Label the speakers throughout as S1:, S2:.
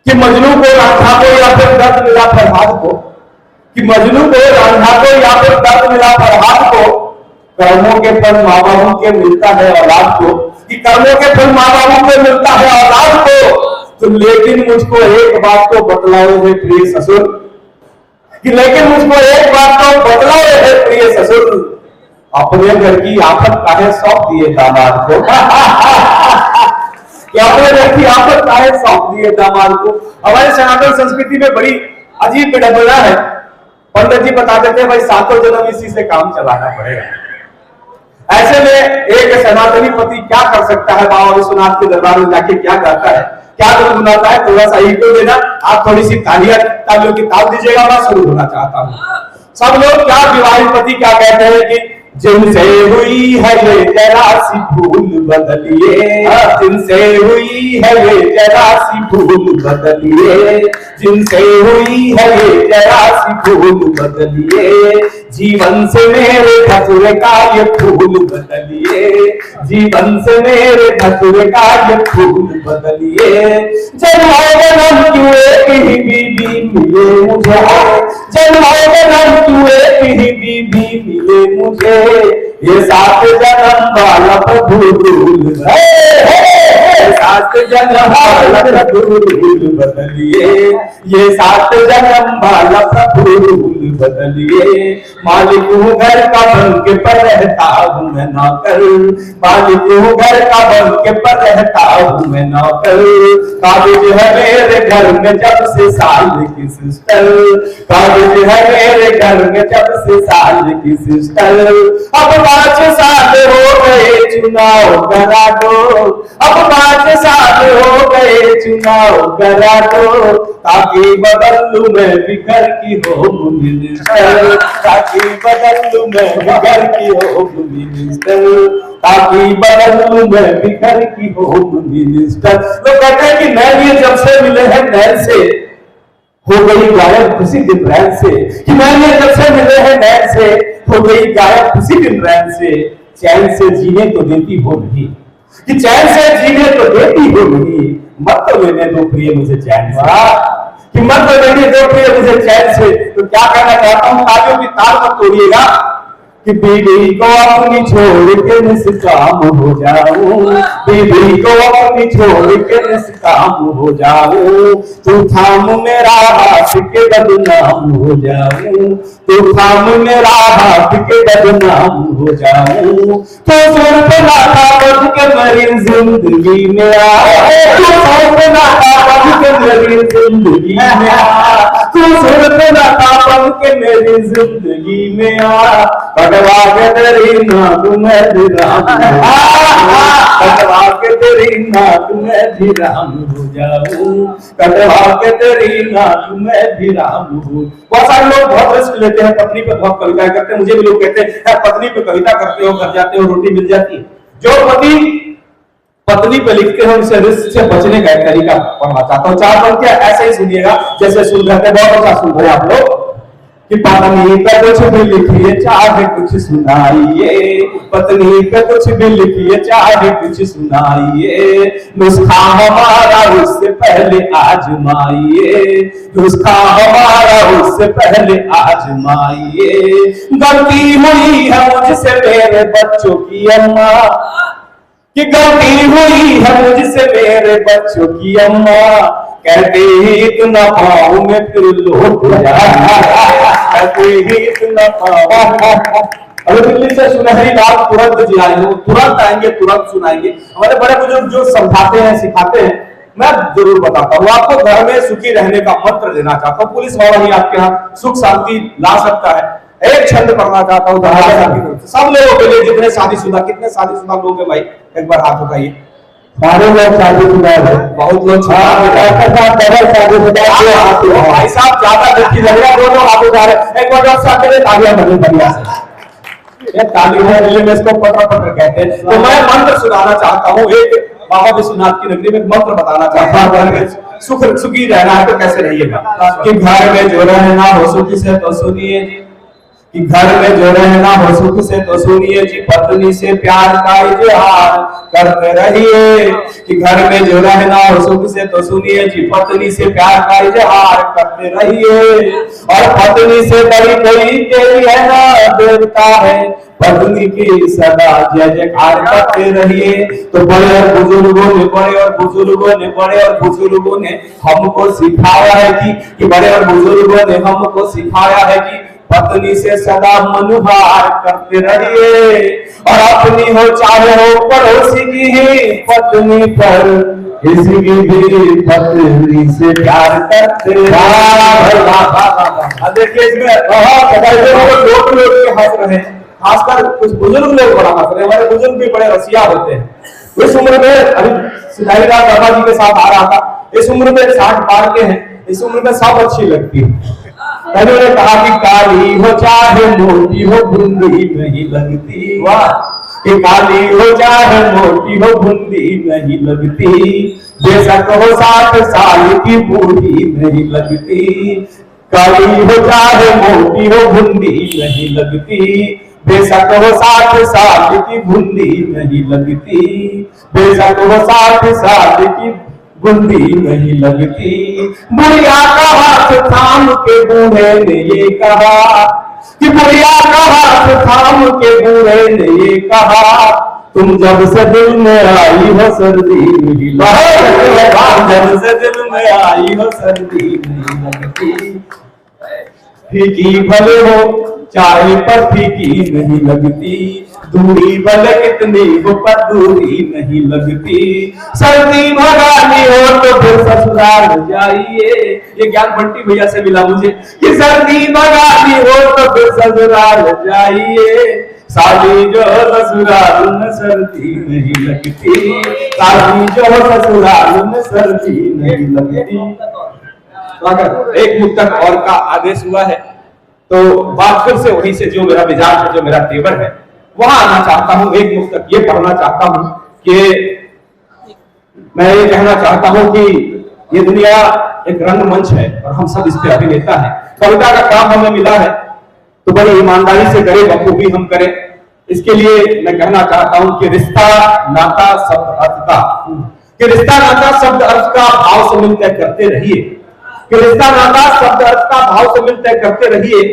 S1: कि मजनू को रांझा को या फिर दर्द मिला फरहाद को, कि मजनू को रांझा को या फिर दर्द मिला फरहाद को, कर्मों के फल माँ बाबू के मिलता है औलाद को, कि कर्मों के फल माँ बाबू को मिलता है औलाद को। तो लेकिन मुझको एक बात तो बतलाओ है प्रिय ससुर, कि लेकिन मुझको एक बात तो बतलाओ है प्रिय ससुर, अपने घर की आफत काहे सौंप दिए दामाद को। अपने घर की आफत काहे सौंप दिए दामाद को। हमारे सनातन संस्कृति में बड़ी अजीब विडंबना है। पंडित जी बताते थे भाई सातों जन्म इसी से काम चलाना पड़ेगा। ऐसे में एक सनातनी पति क्या कर सकता है? बाबा विश्वनाथ के दरबार में जाके क्या करता है, क्या गुनगुनाता है? थोड़ा सा ईगो देना, आप थोड़ी सी तालियों की ताल दीजिएगा, मैं शुरू होना चाहता हूँ। सब लोग क्या विवाहित पति क्या कहते हैं कि जिनसे हुई है ये जरा सी भूल बदलिए, जिनसे हुई है ये जरा सी भूल बदलिए, जिनसे हुई है ये जरा सी भूल बदलिए, जीवन से मेरे धतुरे का ये फूल बदलिए, जीवन से मेरे धतुरे का ये फूल बदलिए। जन्म क्यों एक ही बीबी मिले मुझे, जन्म क्यों एक ही बीबी मिले मुझे, ये सात जन्म वाला प्रभु भूल, सात जन्म वाला प्रभु भूल बदलिए, ये सात जन्म वाला प्रभु भूल बदलिए। मालिक हूँ घर का बन के पर रहता हूँ मैं नौकर, मालिक हूँ घर का बन के पर रहता हूँ मैं नौकर, काबिज है मेरे घर में जब से साल की सिस्टर, काबिज है मेरे घर में जब से साल की सिस्टर। अब 5 साल हो गए चुनाव करा दो, अब 5 साल हो गए चुनाव करा दो, ताकि बदल लूं मैं बिखर की होम मिनिस्टर, ताकि बदल लूं मैं बिखर की होम मिनिस्टर, ताकि बदल लूं मैं बिखर की होम मिनिस्टर। लोग कहते हैं कि नैन ये जब से मिले हैं नैन से हो गई गायब उसी दिन रैन से, कि मैंने जब से मिले हैं नैन से हो गई गायब उसी दिन रैन से। चैन से जीने तो देती हो नहीं, कि चैन से जीने तो देती हो नहीं, मत तो लेने दो प्रिय मुझे चैन से, कि मत तो लेने दो प्रिय मुझे चैन से। तो क्या कहना चाहता हूँ, तालियों की ताल मत तोड़िएगा, कि बीबी को अपनी छोड़ के निष्काम हो जाऊं, बीबी को अपनी छोड़ के निष्काम हो जाऊं, तू थाम मेरा हाथ के बदनाम हो जाऊं, तू थाम मेरा हाथ के बदनाम हो जाऊं। तो सुर पे नाता बज के मेरी जिंदगी में आ, तू सुर पे नाता बज के मेरी जिंदगी में आ, तू सुर पे नाता बज के मेरी जिंदगी में आ, कटवा के तेरी नाक में भी राम, कटवा के तेरी नाक में भी राम हो जाऊं, कटवा के तेरी नाक में भी राम हो। बहुत सारे लोग बहुत रिस्क लेते हैं, पत्नी पे बहुत कविताएं करते हैं। मुझे भी लोग कहते हैं पत्नी पे कविता करते हो, घर जाते हो रोटी मिल जाती है। जो पति पत्नी पे लिखते हैं उनसे रिस्क से बचने का एक तरीका पढ़ना चाहता हूँ। 4 पंक्तियां ऐसे ही सुनिएगा जैसे सुन रहे थे, बहुत अच्छा सुन रहे हैं आप लोग। कि पत्नी पे कुछ भी लिखिए चाहे कुछ सुनाइए, पत्नी पे कुछ भी लिखिए चाहे कुछ सुनाइए, नुस्खा हमारा उससे पहले आजमाइए, नुस्खा हमारा उससे पहले आजमाइए। गलती हुई है मुझसे मेरे बच्चों की अम्मा, कि गलती हुई है मुझसे मेरे बच्चों की अम्मा, कहते ही इतना पाऊं मैं फिर लौट कहते ही इतना पाऊं। अभी दिल्ली से सुनहरी बात तुरंत जी आई हूँ, तुरंत आएंगे, तुरंत सुनाएंगे। हमारे बड़े बुजुर्ग जो समझाते हैं सिखाते हैं, मैं जरूर बताता हूँ आपको। घर में सुखी रहने का मंत्र देना चाहता हूँ। पुलिस वाला ही आपके यहाँ सुख शांति ला सकता है। एक छंद पढ़ना चाहता हूँ सब लोगों के लिए, जितने शादीशुदा, कितने शादीशुदा लोग हैं भाई, एक बार हाथ उठाइए।
S2: सारे लोग शादीशुदा है,
S1: बहुत लोग
S2: शादीशुदा।
S1: भाई साहब ज्यादा व्यक्ति लग रहा है, दोनों हाथ उठा रहे। एक बार डॉक्टर साहब के लिए तालियां बनी बढ़िया से, ये ताली है में इसको पत्र पत्र कहते हैं। तो मैं मंत्र सुनाना चाहता हूँ, एक बाबा विश्वनाथ की नगरी में मंत्र बताना चाहता हूँ। सुख सुखी रहना है तो कैसे रहिएगा, कि घर में जो रहना हो सुखी से तो सुनिए जी, कि घर में जो रहना हो सुख से तो सुनिए जी, पत्नी से प्यार का इजहार करते रहिए। कि घर में जो रहना हो सुख से तो सुनिए जी, पत्नी से प्यार का इजहार करते रहिए। और पत्नी से बड़ी कोई देवी है ना देवता है, पत्नी की सदा जय जयकार करते रहिए। तो बड़े और बुजुर्गों ने हमको सिखाया है कि बड़े और बुजुर्गों ने हमको सिखाया है कि पत्नी से सदा मनुहार करते रहिए। और अपनी हो चाहे हो पड़ोसी की ही पत्नी पर, किसी की भी पत्नी से प्यार करते। देखिए इसमें बहुत लोग हंस रहे हैं, खासकर कुछ बुजुर्ग लोग बड़ा हंस रहे हैं। हमारे बुजुर्ग भी बड़े रसिया होते हैं। इस उम्र में अभी सिधाईलाल बाबा जी के साथ आ रहा था, इस उम्र में 60 पार के हैं, इस उम्र में सब अच्छी लगती है। पहले ने कहा कि काली हो चाहे मोटी हो बूंदी नहीं लगती, वाह। कि काली हो चाहे मोटी हो बूंदी नहीं लगती, बेशक हो 60 साल की बूढ़ी नहीं लगती। काली हो चाहे मोटी हो बूंदी नहीं लगती, बेशक हो 60 साल की बूंदी नहीं लगती। बेशक हो 60 साल की बूंदी नहीं लगती। बुढ़िया का हाथ थाम के बूढ़े ने ये कहा, कि बुढ़िया का हाथ थाम के बूढ़े ने ये कहा, तुम जब से दिल में आई हो सर्दी नहीं लगती। जब से दिल में आई हो सर्दी नहीं लगती। फीकी भले हो चाहे पर फीकी नहीं लगती, दूरी भले कितनी हो पर दूरी नहीं लगती। सर्दी भगानी हो तो फिर ससुराल जाइए, ये ज्ञान बंटी भैया से मिला मुझे, कि सर्दी भगानी हो तो फिर ससुराल जाइए। साली जो ससुराल में सर्दी नहीं लगती, साली जो ससुराल में सर्दी नहीं लगती। अगर एक मुक्तक और का आदेश हुआ है तो बात फिर से वहीं से जो मेरा मिजाज है, जो मेरा तेवर है, वहां आना चाहता हूं। एक मुक्तक ये पढ़ना चाहता हूं कि मैं ये कहना चाहता हूं कि ये दुनिया एक रंगमंच है और हम सब इस पे अभिनेता हैं। कविता का काम हमें मिला है तो बड़ी ईमानदारी से करें, बखूबी हम करें। इसके लिए मैं कहना चाहता हूं कि रिश्ता नाता शब्द अर्थ का, कि रिश्ता नाता शब्द अर्थ का भाव से मिल तय करते रहिए। कि रिश्ता नाता शब्द अर्थ का भाव से मिल तय करते रहिए।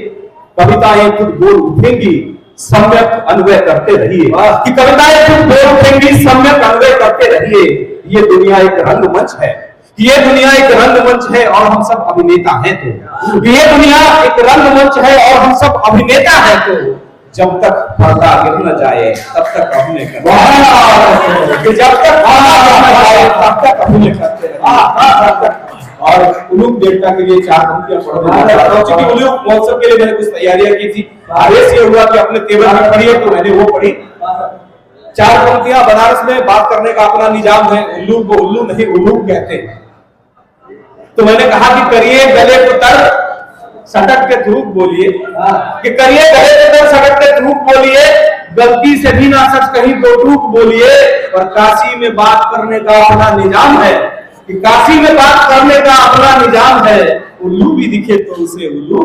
S1: कविताएं खुद बोल उठेंगी, सम्यक अन्वय करते रहिए। कि कविताएं खुद बोल उठेंगी, सम्यक अन्वय करते रहिए। ये दुनिया एक रंगमंच है, ये दुनिया एक रंगमंच है और हम सब अभिनेता हैं। तो ये दुनिया एक रंगमंच है और हम सब अभिनेता हैं। तो जब तक पर्दा गिर न जाए तब तक अभिनय करते रहिए। जब तक पर्दा गिर न जाए तब तक अभिनय करते रहिए। और उलूक देवता के लिए 4 पंक्तियां पढ़, चूंकि उलूक महोत्सव के लिए मैंने कुछ तैयारियां की थी। आदेश ये हुआ कि अपने तेवर में पढ़िए, तो मैंने वो पढ़ी। 4 पंक्तियां। बनारस में बात करने का अपना निजाम है, उल्लू को उल्लू नहीं उलूक कहते हैं। तो मैंने कहा कि करिए गले को तर सटक के थूक बोलिए, कि करिए गले को तर सटक के थूक बोलिए, गलती से भी ना सच कहीं तो टूक बोलिए। और काशी में बात करने का अपना निजाम है, कि काशी में बात करने का अपना निजाम है। उल्लू भी दिखे तो उसे उल्लू।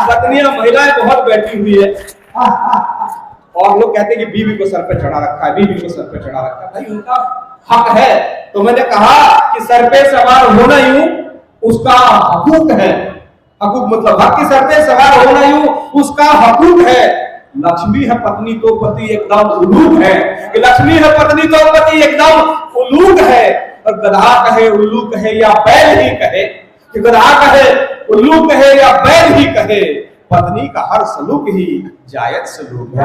S1: पत्नियां महिलाएं बहुत बैठी हुई है और लोग कहते हैं कि बीवी को सर पे चढ़ा रखा है, बीवी को सर पे चढ़ा रखा है। भाई उनका हक है। तो मैंने कहा कि सर पे सवार होना यूं उसका हकूक है। हकूक मतलब हक, की सर पे सवार होना यूं उसका हकूक है। लक्ष्मी है पत्नी तो पति एकदम उलूक है, कि लक्ष्मी है पत्नी तो पति एकदम उलूक है। और गधा कहे उल्लू कहे या बैल ही कहे, कि गधा कहे उल्लू कहे या बैल ही कहे, पत्नी का हर सलूक ही जायज सलूक है।